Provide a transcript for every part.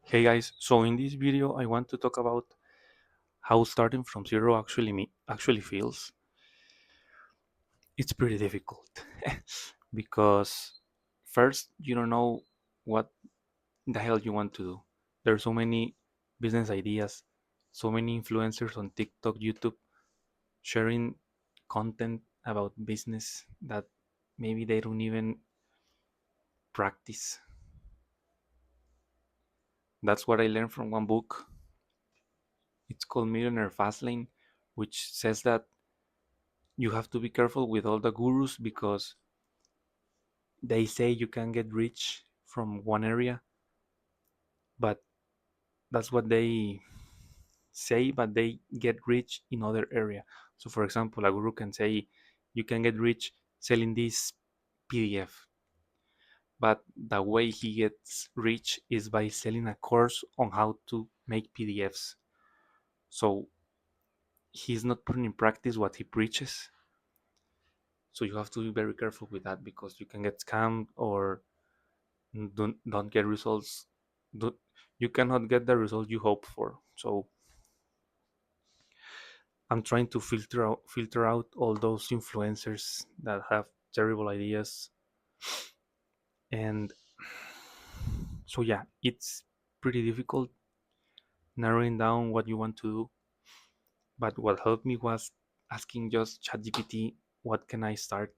Hey guys, so in this video I want to talk about how starting from zero actually feels. It's pretty difficult because first you don't know what the hell you want to do. There's so many business ideas, so many influencers on TikTok, YouTube sharing content about business that maybe they don't even practice. That's what I learned from one book. It's called Millionaire Fastlane, which says that you have to be careful with all the gurus because they say you can get rich from one area, but that's what they say, but they get rich in other area. So for example, a guru can say you can get rich selling this PDF, but the way he gets rich is by selling a course on how to make PDFs. So he's not putting in practice what he preaches. So you have to be very careful with that because you can get scammed or don't get results. Don't, you cannot get the result you hope for. So I'm trying to filter out all those influencers that have terrible ideas. And so yeah, it's pretty difficult narrowing down what you want to do. But what helped me was asking just ChatGPT, what can I start?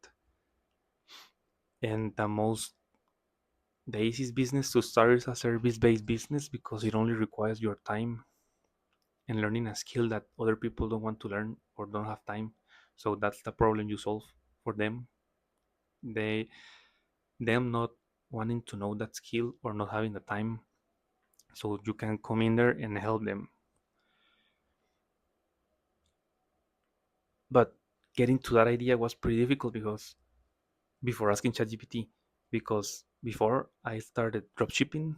And the easiest business to start is a service-based business because it only requires your time and learning a skill that other people don't want to learn or don't have time. So that's the problem you solve for them. They them not wanting to know that skill or not having the time. So you can come in there and help them. But getting to that idea was pretty difficult because before asking ChatGPT, because before I started dropshipping,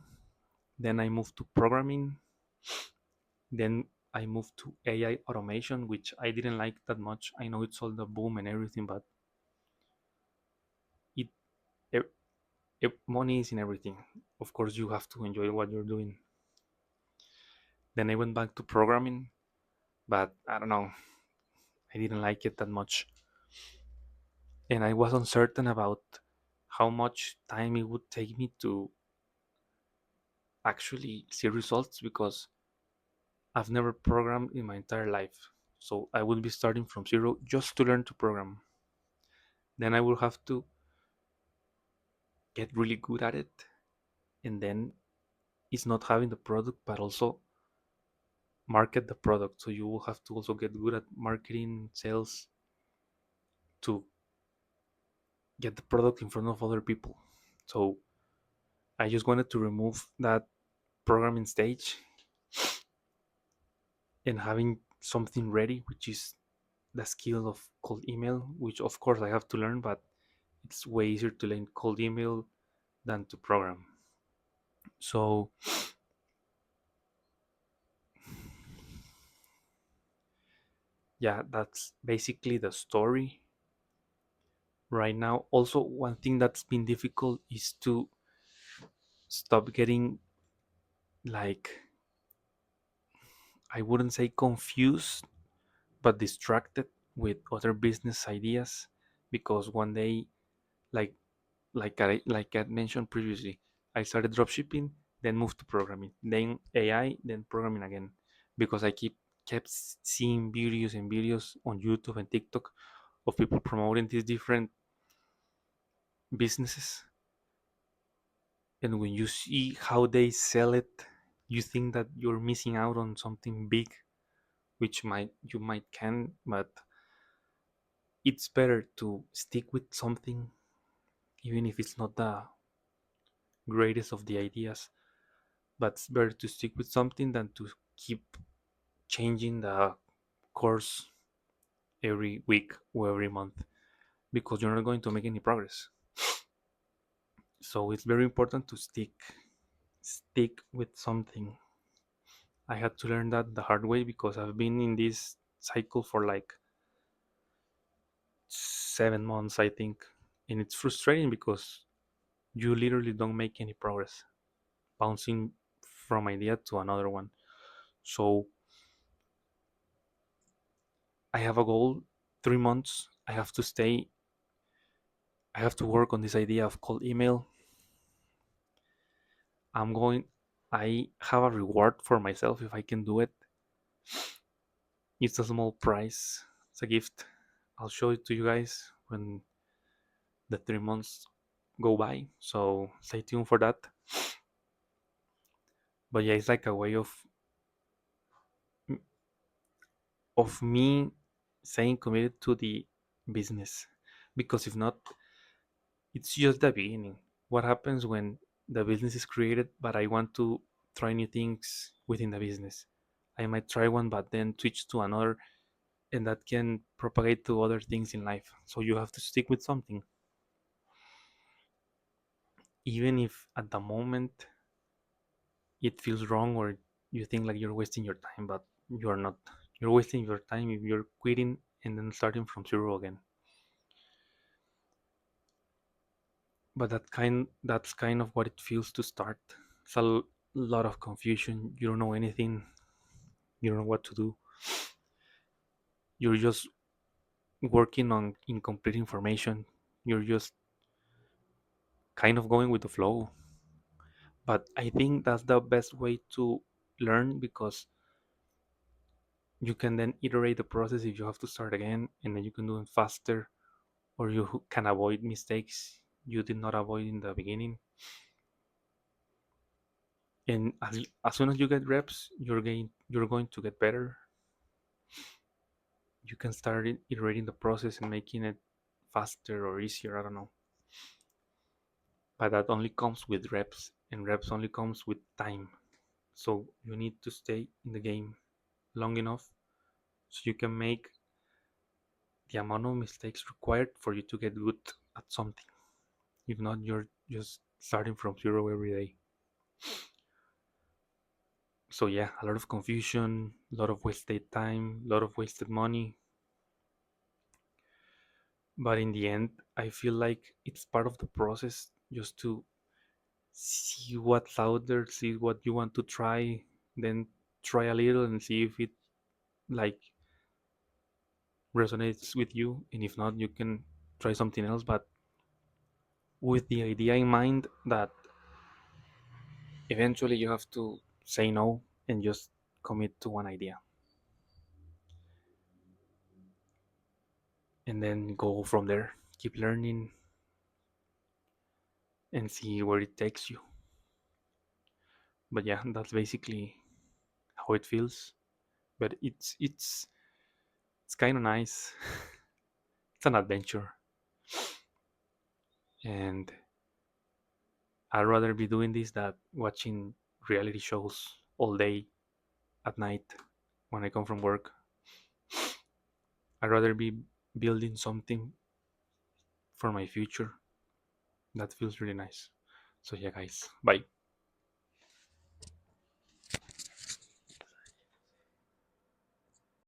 then I moved to programming, then I moved to AI automation, which I didn't like that much. I know it's all the boom and everything, but it money is in everything. Of course, you have to enjoy what you're doing. Then I went back to programming, but I don't know, I didn't like it that much. And I was uncertain about how much time it would take me to actually see results because I've never programmed in my entire life. So I would be starting from zero just to learn to program. Then I will have to get really good at it. And then it's not having the product, but also market the product. So you will have to also get good at marketing, sales to get the product in front of other people. So I just wanted to remove that programming stage and having something ready, which is the skill of cold email, which of course I have to learn, but it's way easier to learn cold email than to program. So yeah, that's basically the story right now. Also, one thing that's been difficult is to stop getting, like, I wouldn't say confused, but distracted with other business ideas because one day, like I mentioned previously, I started dropshipping, then moved to programming, then AI, then programming again, because I kept seeing videos and videos on YouTube and TikTok of people promoting these different businesses, and when you see how they sell it, you think that you're missing out on something big, which might can, but it's better to stick with something even if it's not the greatest of the ideas, but it's better to stick with something than to keep changing the course every week or every month because you're not going to make any progress. So it's very important to stick with something. I had to learn that the hard way because I've been in this cycle for like 7 months, I think, and it's frustrating because you literally don't make any progress, bouncing from idea to another one. So I have a goal, 3 months. I have to stay, I have to work on this idea of cold email. I'm going, I have a reward for myself if I can do it. It's a small prize, it's a gift. I'll show it to you guys when the 3 months go by. So stay tuned for that. But yeah, it's like a way of me staying committed to the business. Because if not, it's just the beginning. What happens when the business is created, but I want to try new things within the business? I might try one, but then switch to another, and that can propagate to other things in life. So you have to stick with something, even if at the moment it feels wrong or you think like you're wasting your time, but you're not. You're wasting your time if you're quitting and then starting from zero again. But that's kind of what it feels to start. It's a lot of confusion. You don't know anything. You don't know what to do. You're just working on incomplete information. You're just kind of going with the flow. But I think that's the best way to learn, because you can then iterate the process if you have to start again, and then you can do it faster, or you can avoid mistakes you did not avoid in the beginning. And as soon as you get reps, you're going to get better. You can start iterating the process and making it faster or easier. I don't know, but that only comes with reps, and reps only comes with time. So you need to stay in the game long enough so you can make the amount of mistakes required for you to get good at something. If not, you're just starting from zero every day. So yeah, a lot of confusion, a lot of wasted time, a lot of wasted money. But in the end, I feel like it's part of the process, just to see what's out there, see what you want to try, then try a little and see if it like resonates with you, and if not, you can try something else, but with the idea in mind that eventually you have to say no and just commit to one idea, and then go from there, keep learning and see where it takes you. But yeah, that's basically how it feels. But it's kind of nice. It's an adventure, and I'd rather be doing this than watching reality shows all day at night when I come from work. I'd rather be building something for my future. That feels really nice. So yeah, guys, bye.